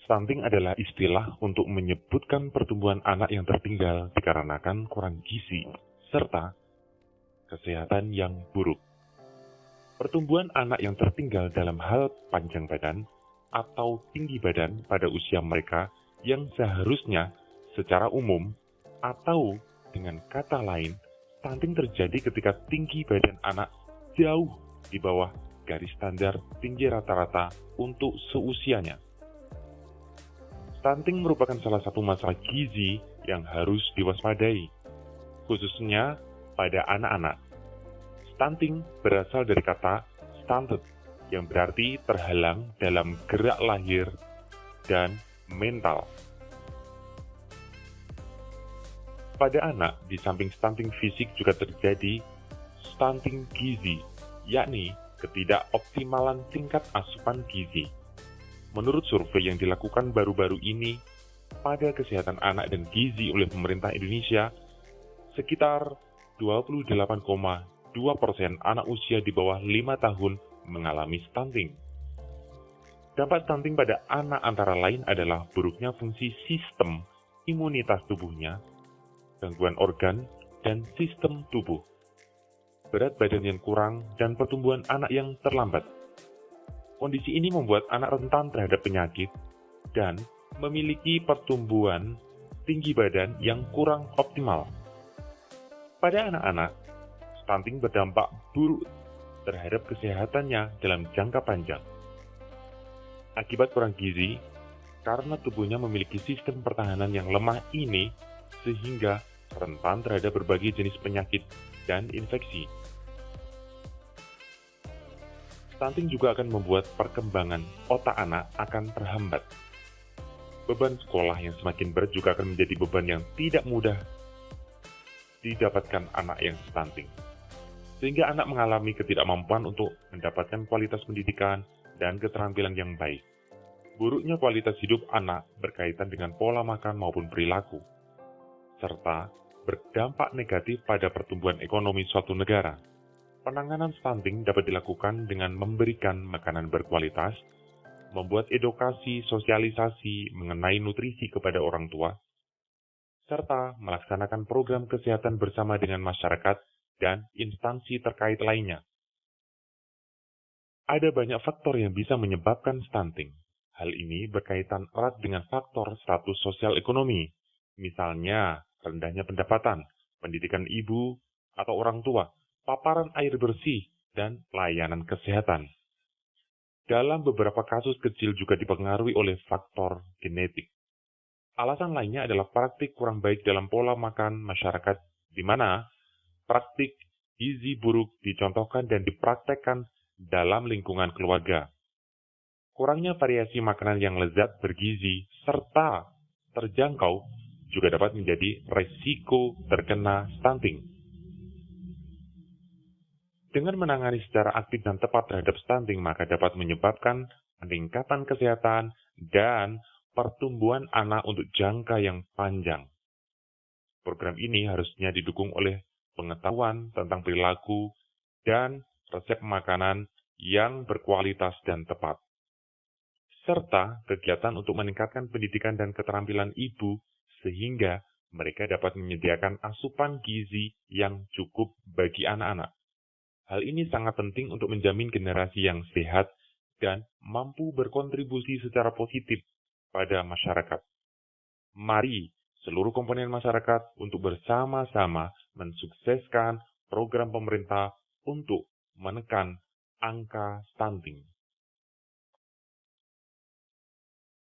Stunting adalah istilah untuk menyebutkan pertumbuhan anak yang tertinggal dikarenakan kurang gizi, serta kesehatan yang buruk. Pertumbuhan anak yang tertinggal dalam hal panjang badan atau tinggi badan pada usia mereka yang seharusnya secara umum, atau dengan kata lain, stunting terjadi ketika tinggi badan anak jauh di bawah garis standar tinggi rata-rata untuk seusianya. Stunting merupakan salah satu masalah gizi yang harus diwaspadai, khususnya pada anak-anak. Stunting berasal dari kata stunted, yang berarti terhalang dalam gerak lahir dan mental. Pada anak, di samping stunting fisik juga terjadi stunting gizi, yakni ketidakoptimalan tingkat asupan gizi. Menurut survei yang dilakukan baru-baru ini pada kesehatan anak dan gizi oleh pemerintah Indonesia, sekitar 28,2% anak usia di bawah 5 tahun mengalami stunting. Dampak stunting pada anak antara lain adalah buruknya fungsi sistem imunitas tubuhnya, gangguan organ, dan sistem tubuh, berat badan yang kurang, dan pertumbuhan anak yang terlambat. Kondisi ini membuat anak rentan terhadap penyakit dan memiliki pertumbuhan tinggi badan yang kurang optimal. Pada anak-anak, stunting berdampak buruk terhadap kesehatannya dalam jangka panjang. Akibat kurang gizi, karena tubuhnya memiliki sistem pertahanan yang lemah ini, sehingga rentan terhadap berbagai jenis penyakit dan infeksi. Stunting juga akan membuat perkembangan otak anak akan terhambat. Beban sekolah yang semakin berat juga akan menjadi beban yang tidak mudah didapatkan anak yang stunting, sehingga anak mengalami ketidakmampuan untuk mendapatkan kualitas pendidikan dan keterampilan yang baik. Buruknya kualitas hidup anak berkaitan dengan pola makan maupun perilaku, serta berdampak negatif pada pertumbuhan ekonomi suatu negara. Penanganan stunting dapat dilakukan dengan memberikan makanan berkualitas, membuat edukasi sosialisasi mengenai nutrisi kepada orang tua, serta melaksanakan program kesehatan bersama dengan masyarakat dan instansi terkait lainnya. Ada banyak faktor yang bisa menyebabkan stunting. Hal ini berkaitan erat dengan faktor status sosial ekonomi, misalnya rendahnya pendapatan, pendidikan ibu atau orang tua, paparan air bersih, dan layanan kesehatan. Dalam beberapa kasus kecil juga dipengaruhi oleh faktor genetik. Alasan lainnya adalah praktik kurang baik dalam pola makan masyarakat, di mana praktik gizi buruk dicontohkan dan dipraktekkan dalam lingkungan keluarga. Kurangnya variasi makanan yang lezat, bergizi, serta terjangkau juga dapat menjadi resiko terkena stunting. Dengan menangani secara aktif dan tepat terhadap stunting, maka dapat menyebabkan peningkatan kesehatan dan pertumbuhan anak untuk jangka yang panjang. Program ini harusnya didukung oleh pengetahuan tentang perilaku dan resep makanan yang berkualitas dan tepat, serta kegiatan untuk meningkatkan pendidikan dan keterampilan ibu sehingga mereka dapat menyediakan asupan gizi yang cukup bagi anak-anak. Hal ini sangat penting untuk menjamin generasi yang sehat dan mampu berkontribusi secara positif pada masyarakat. Mari seluruh komponen masyarakat untuk bersama-sama mensukseskan program pemerintah untuk menekan angka stunting.